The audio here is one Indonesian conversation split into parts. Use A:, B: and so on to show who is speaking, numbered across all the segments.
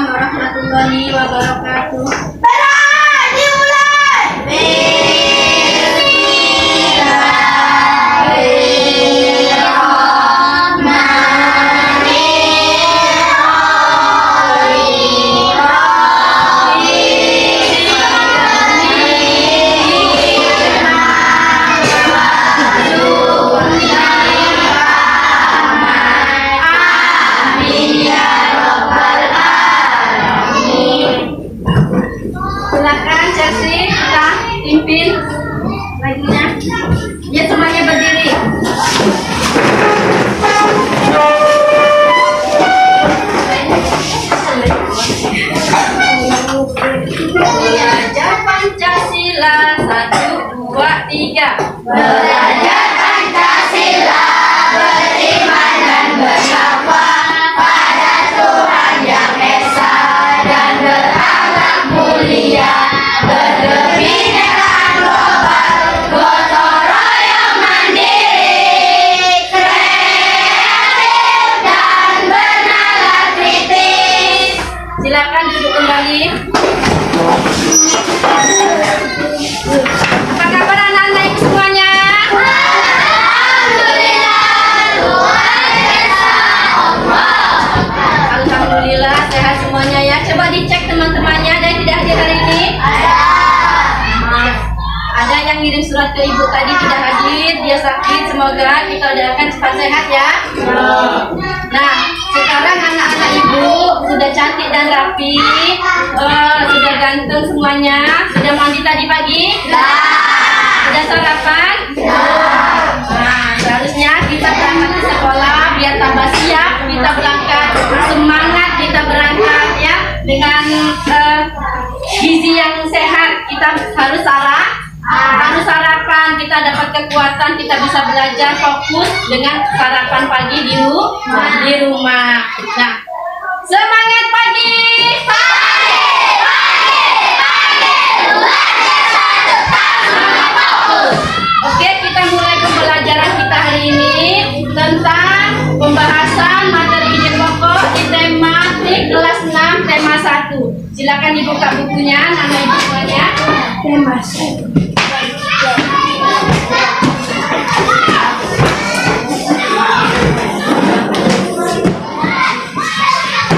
A: warahmatullahi wabarakatuh. Silakan Chelsea, kita pimpin lagunya. Ya, semuanya berdiri. Belajar Pancasila 1, 2, 3. Belajar Pancasila, beriman dan bertakwa pada Tuhan Yang Esa dan berakhlak mulia, berkebinekaan global, gotong royong mandiri, kreatif dan bernalar kritis. Silakan duduk kembali. Apa kabar anak-anak ibu semuanya? Alhamdulillah sehat semuanya ya. Coba dicek teman-temannya, ada yang tidak hadir hari ini? Ada yang ngirim surat ke ibu tadi tidak hadir, dia sakit. Semoga kita doakan cepat sehat ya. Nah, sekarang anak-anak ibu sudah cantik dan rapi, sudah ganteng semuanya. Sudah mandi tadi pagi? Sudah sarapan? Nah, seharusnya kita berangkat ke sekolah biar tambah siap. Kita berangkat semangat, kita berangkat ya dengan gizi yang sehat. Kita harus sarapan, kita dapat kekuatan, kita bisa belajar fokus dengan sarapan pagi di rumah. Nah, semangat pagi. Oke, kita mulai pembelajaran kita hari ini tentang pembahasan materi ide pokok di tematik kelas 6 tema 1. Silakan dibuka bukunya, nama ibu semuanya. Tema 1.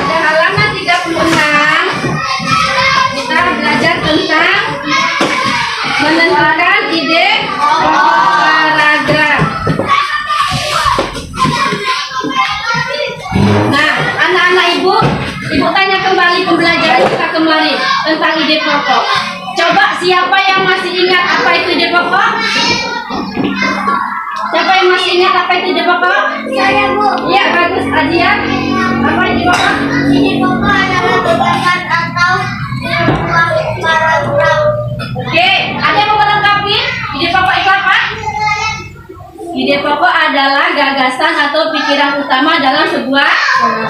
A: Pada halaman 36 kita belajar tentang menentukan ide pokok paragraf. Nah, anak-anak ibu tanya kembali pembelajaran kita kemarin tentang ide pokok. Coba siapa yang masih ingat apa itu ide pokok? Siapa yang masih ingat apa itu ide pokok?
B: Saya, Bu.
A: Iya, bagus. Adia, apa ide pokok?
B: Ide pokok adalah gagasan atau sebuah paragraf.
A: Oke, ada yang mau melengkapi? Ide pokok itu apa? Ide pokok adalah gagasan atau pikiran utama dalam sebuah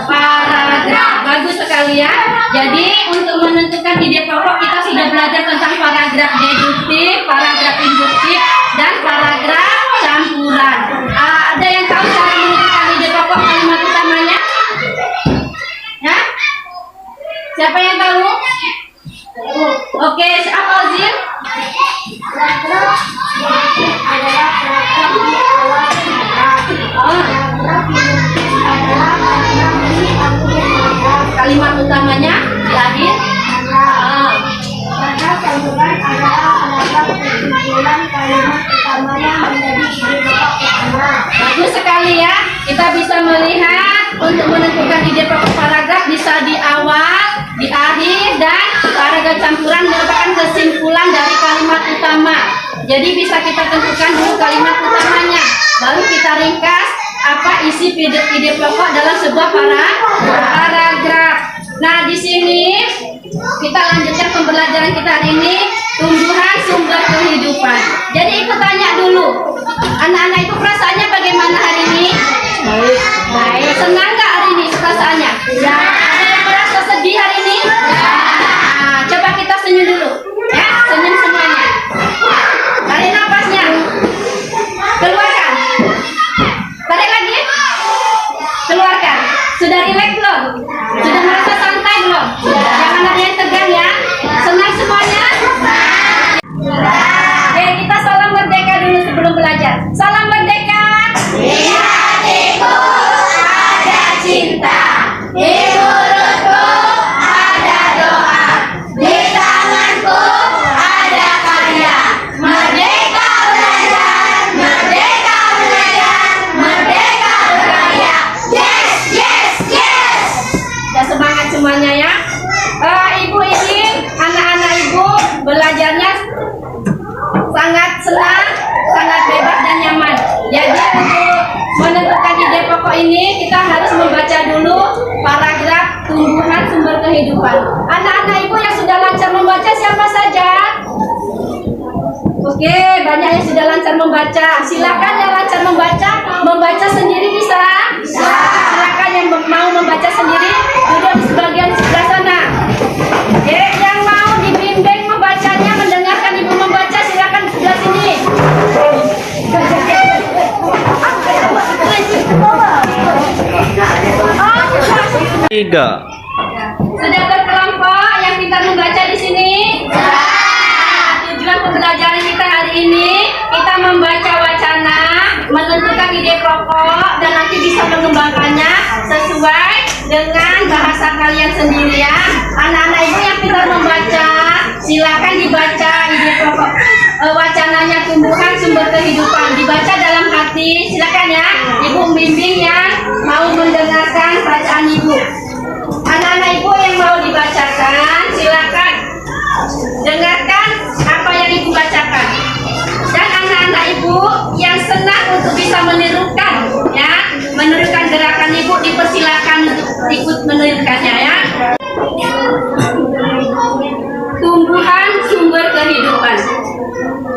A: paragraf. Bagus sekali ya. Jadi untuk menentukan ide pokok kita sudah belajar tentang paragraf deduktif, paragraf induktif, dan paragraf campuran. Ada yang tahu cara menentukan ide pokok kalimat utamanya? Ya? Siapa yang tahu? Oke, siapa Ozil? Kalimat utamanya di akhir.
B: Karena campuran adalah paragraf kesimpulan kalimat utamanya menjadi ide pokok utama.
A: Bagus sekali ya. Kita bisa melihat untuk menentukan ide pokok paragraf bisa di awal, di akhir, dan paragraf campuran merupakan kesimpulan dari kalimat utama. Jadi bisa kita tentukan dulu kalimat utamanya, baru kita ringkas apa isi ide pokok dalam sebuah paragraf. Nah, di sini kita lanjutkan pembelajaran kita hari ini, tumbuhan sumber kehidupan. Jadi ikut tanya dulu, anak-anak itu perasaannya bagaimana hari ini? Baik. Senang nggak hari ini perasaannya? Ya. Ada yang merasa sedih hari ini? Ya. Nah, coba kita senyum dulu, ya, senyum semuanya. Tarik nafasnya, keluarkan. Tarik lagi, keluarkan. Sudah rileks belum? Sudah merasa santai belum? semuanya ya. Ibu ini, anak-anak ibu belajarnya sangat senang, sangat bebas dan nyaman. Jadi untuk menentukan ide pokok ini kita harus membaca dulu paragraf tumbuhan sumber kehidupan. Anak-anak ibu yang sudah lancar membaca siapa saja? Oke, banyak yang sudah lancar membaca. Silakan yang lancar membaca sendiri bisa? Silakan yang mau membaca sendiri duduk di sebagian sebelah sana. Oke, yang mau dibimbing membacanya, mendengarkan ibu membaca silakan di sebelah sini.
C: Tiga.
A: Sudah berkelompok yang pintar membaca di sini? Tujuan pembelajaran kita hari ini kita membaca wacana, menentukan ide pokok dan nanti bisa mengembangkannya sesuai dengan bahasa kalian sendiri ya. Anak-anak ibu yang pintar membaca, silakan dibaca ide pokok wacananya tumbuhan sumber kehidupan, dibaca dalam hati. Silakan ya, ibu membimbing yang mau mendengarkan bacaan ibu. Anak-anak ibu yang mau dibacakan, silakan dengarkan apa yang ibu bacakan. Dan anak-anak ibu yang senang untuk bisa menirukan, ya, menirukan gerakan ibu, dipersilakan untuk ikut menirukannya ya. Tumbuhan sumber kehidupan.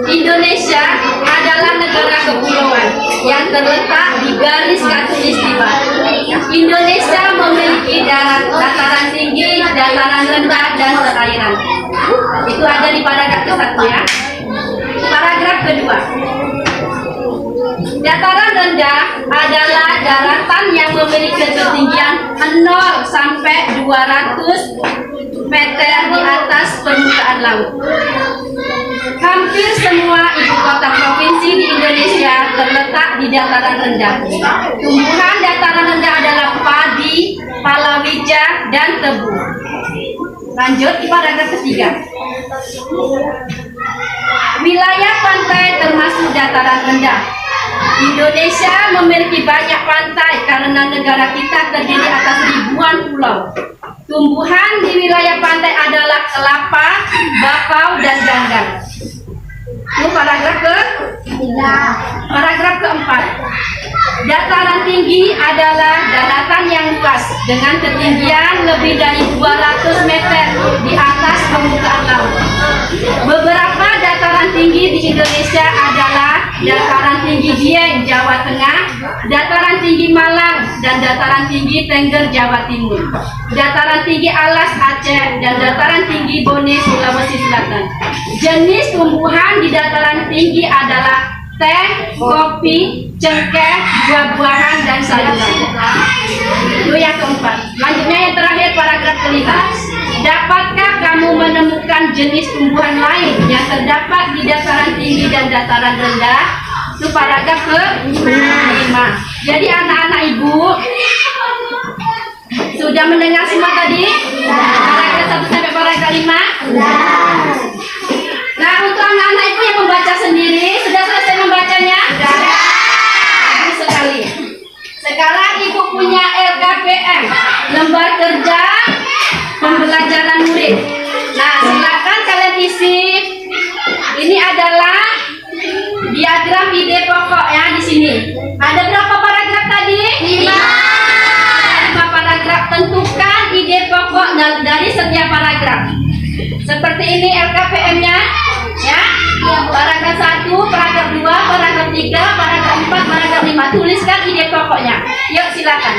A: Indonesia adalah negara kepulauan yang terletak di garis khatulistiwa. Indonesia memiliki dataran tinggi, dataran rendah, dan perairan. Itu ada di paragraf ke-1 ya. Paragraf kedua. Dataran rendah adalah daratan yang memiliki ketinggian 0 sampai 200 meter di atas permukaan laut. Hampir semua ibu kota provinsi di Indonesia terletak di dataran rendah. Tumbuhan dataran rendah adalah padi, palawija, dan tebu. Lanjut di paragraf ketiga. Wilayah pantai termasuk dataran rendah. Indonesia memiliki banyak pantai karena negara kita terdiri atas ribuan pulau. Tumbuhan di wilayah pantai adalah kelapa, bakau, dan ganggang. Itu paragraf ke-3. Paragraf ke-4. Dataran tinggi adalah daratan yang luas dengan ketinggian lebih dari 200 meter di atas permukaan laut. Beberapa dataran tinggi di Indonesia adalah dataran tinggi Dieng, Jawa Tengah, dataran tinggi Malang, dan dataran tinggi Tengger, Jawa Timur, dataran tinggi Alas, Aceh, dan dataran tinggi Bone, Sulawesi Selatan. Jenis tumbuhan di dataran tinggi adalah teh, kopi, cengkeh, buah-buahan, dan sayuran. Itu yang keempat. Lanjutnya yang terakhir paragraf ke-5. Dapatkah kamu menemukan jenis tumbuhan lain yang terdapat di dataran tinggi dan dataran rendah? Itu paragraf ke-5. Jadi anak-anak ibu sudah mendengar semua tadi? Paragraf 1 sampai paragraf 5? Nah, untuk anak-anak ibu yang membaca sendiri, sudah selesai membacanya? Bagus sekali. Sekarang ibu punya LKPM, lembar kerja pembelajaran murid. Nah, silakan kalian isi. Ini adalah diagram ide pokok ya di sini. Ada berapa paragraf tadi? 5 paragraf. Tentukan ide pokok dari setiap paragraf. Seperti ini LKPM-nya, ya. Paragraf 1, paragraf 2, paragraf 3, paragraf 4, paragraf 5. Tuliskan ide pokoknya. Yuk silakan.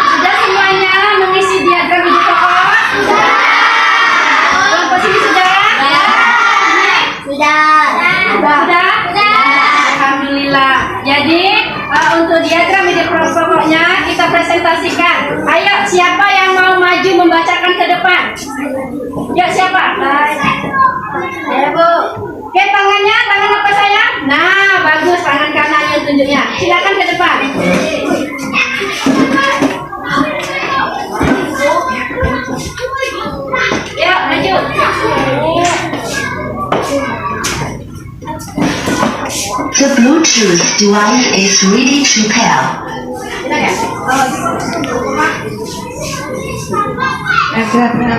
A: Sudah semuanya mengisi diagram ide pokok? Kelompok sini sudah? Sudah? Alhamdulillah. Jadi untuk diagram ide pokoknya kita presentasikan. Ayo, siapa yang mau maju membacakan ke depan? Yuk, siapa? Ya, Bu. Oke, tangan apa sayang? Nah, bagus, tangan kanannya itu petunjuknya. Silakan ke depan. Ya, lanjut.
D: The Bluetooth device is ready to pair.
B: Negara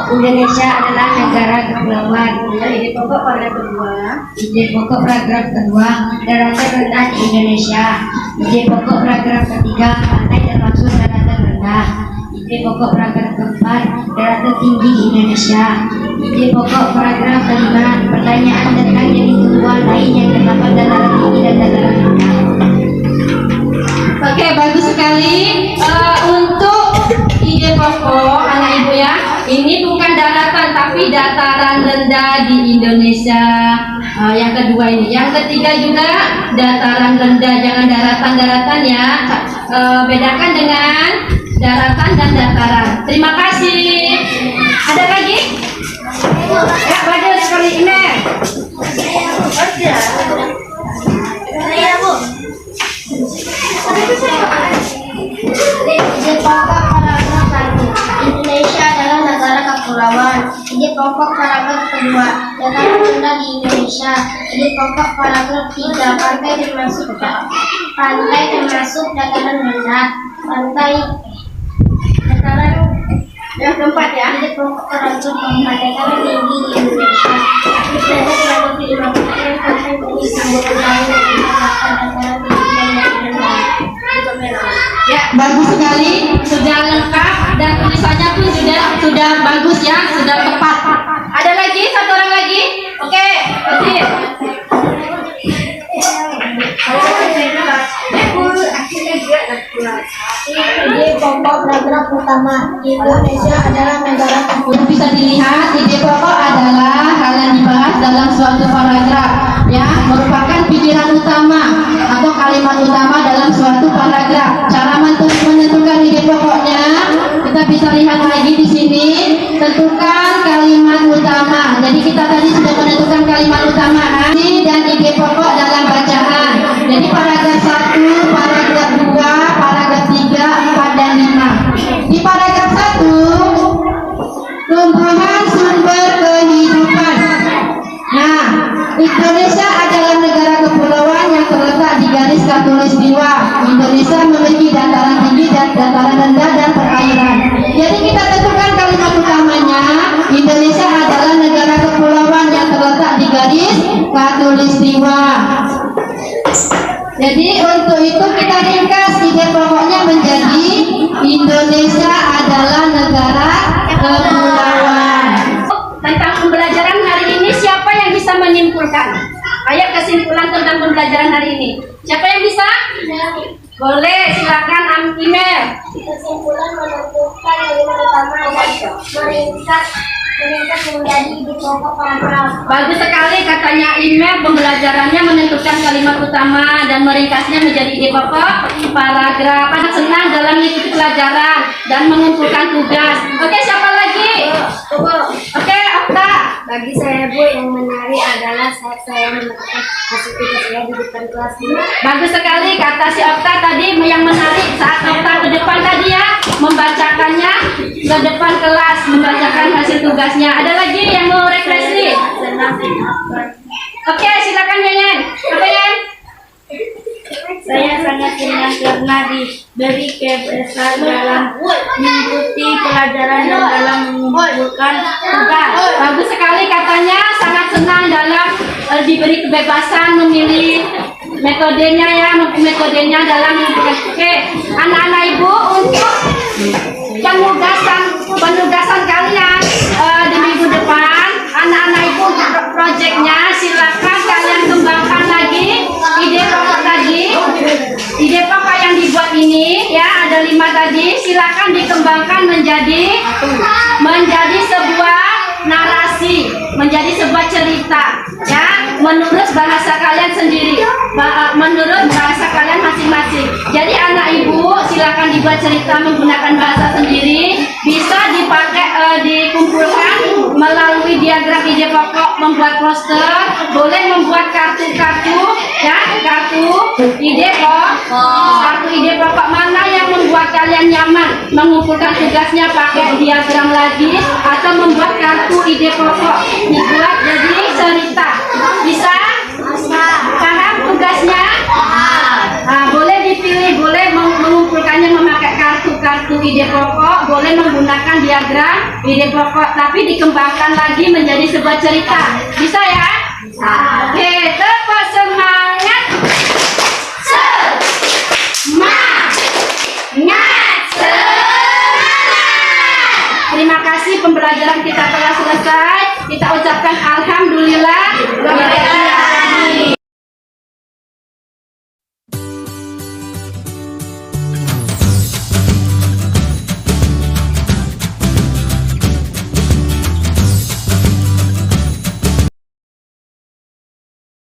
B: Indonesia adalah negara kepulauan.
A: Ide pokok paragraf kedua.
B: Ide pokok paragraf kedua, daratan rendah di Indonesia. Ide pokok paragraf ketiga, pantai termasuk daratan rendah. Ide pokok paragraf keempat, daratan tinggi di Indonesia. Ide pokok paragraf kelima, pertanyaan tentang jenis tumbuhan lain yang terdapat dataran tinggi dan dataran rendah.
A: Oke, bagus sekali. Untuk ide pokok anak ibu ya, ini bukan daratan tapi dataran rendah di Indonesia. Yang kedua ini, yang ketiga juga dataran rendah, jangan daratan-daratan ya. Bedakan dengan daratan dan dataran. Terima kasih. Ada lagi? Ya, bagus sekali ini.
B: Saya Bu. Ide pokok paragraf 1. Indonesia adalah negara kepulauan. Ide pokok paragraf kedua, dataran rendah di Indonesia. Ide pokok paragraf 3, pantai termasuk dataran rendah.
A: Yang keempat ya.
B: Ide pokok paragraf keempat, dataran tinggi di Indonesia. Ide paragraf 5, pantai jenis tumbuhan lain yang terdapat dataran tinggi dan dataran rendah.
A: Ya, bagus sekali, sudah lengkap dan tulisannya pun sudah bagus ya, sudah tepat. Ada lagi, satu orang lagi? Oke, Putri.
B: Ide pokok paragraf utama, Indonesia adalah negara kepulauan.
A: Bisa dilihat, ide pokok adalah hal yang dibahas dalam suatu paragraf, ya, merupakan pikiran utama atau kalimat utama dalam suatu paragraf. Cara menentukan ide pokoknya, kita bisa lihat lagi di sini. Tentukan kalimat utama. Jadi kita tadi sudah menentukan kalimat utama dan ide pokok dalam bacaan. Jadi paragraf 1, paragraf 2, paragraf 3, 4 dan 5. Di paragraf 1, tumbuhan sumber kehidupan. Nah, Indonesia adalah negara kepulauan yang terletak di garis khatulistiwa. Indonesia memiliki dataran tinggi dan dataran rendah dan perairan. Jadi kita tentukan kalimat utamanya, Indonesia adalah negara kepulauan yang terletak di garis khatulistiwa. Jadi untuk itu kita ringkas ide pokoknya menjadi Indonesia adalah negara kepulauan. Tentang pembelajaran hari ini siapa yang bisa menyimpulkan? Ayo kesimpulan tentang pembelajaran hari ini. Siapa yang bisa? Boleh, silakan email.
B: Kesimpulan menentukan kalimat utama dan meringkas menjadi ide pokok paragraf.
A: Bagus sekali katanya email, pembelajarannya menentukan kalimat utama dan meringkasnya menjadi ide pokok paragraf. Anak senang dalam mengikuti pelajaran dan mengumpulkan tugas. Oke, siapa lagi? Oke, Okta.
B: Bagi saya Bu, yang menarik adalah saat saya menemukan hasil tugas saya di depan kelas ini.
A: Bagus sekali kata si Okta tadi, yang menarik saat Okta ke depan tadi ya, membacakannya ke depan kelas, membacakan hasil tugasnya. Ada lagi yang mau refleksi? Oke, silakan Yayan. Apa Yayan?
B: Saya sangat senang karena diberi kebebasan dalam mengikuti pelajaran dan dalam mengumpulkan tugas.
A: Bagus sekali katanya, sangat senang dalam diberi kebebasan memilih metodenya ya, metodenya dalam mengumpulkan. Oke, anak-anak ibu untuk penugasan kalian di minggu depan, anak-anak ibu proyeknya silakan kalian kembangkan lagi ide pokok tadi, ide pokok yang dibuat ini ya, ada 5 tadi, silakan dikembangkan menjadi sebuah narasi, menjadi sebuah cerita ya, menurut bahasa kalian sendiri, menurut bahasa kalian masing-masing. Jadi anak ibu silakan dibuat cerita menggunakan bahasa sendiri, bisa dipakai dikumpulkan melalui diagram ide pokok, membuat poster, boleh membuat kartu-kartu Ya, kartu ide pokok. Kartu ide pokok mana yang membuat kalian nyaman? Mengumpulkan tugasnya pakai diagram lagi atau membuat kartu ide pokok dibuat jadi cerita? Bisa? Paham tugasnya? Nah, boleh dipilih, boleh mengumpulkannya memakai kartu ide pokok, boleh menggunakan diagram ide pokok, tapi dikembangkan lagi menjadi sebuah cerita. Bisa ya? Oke, tepuk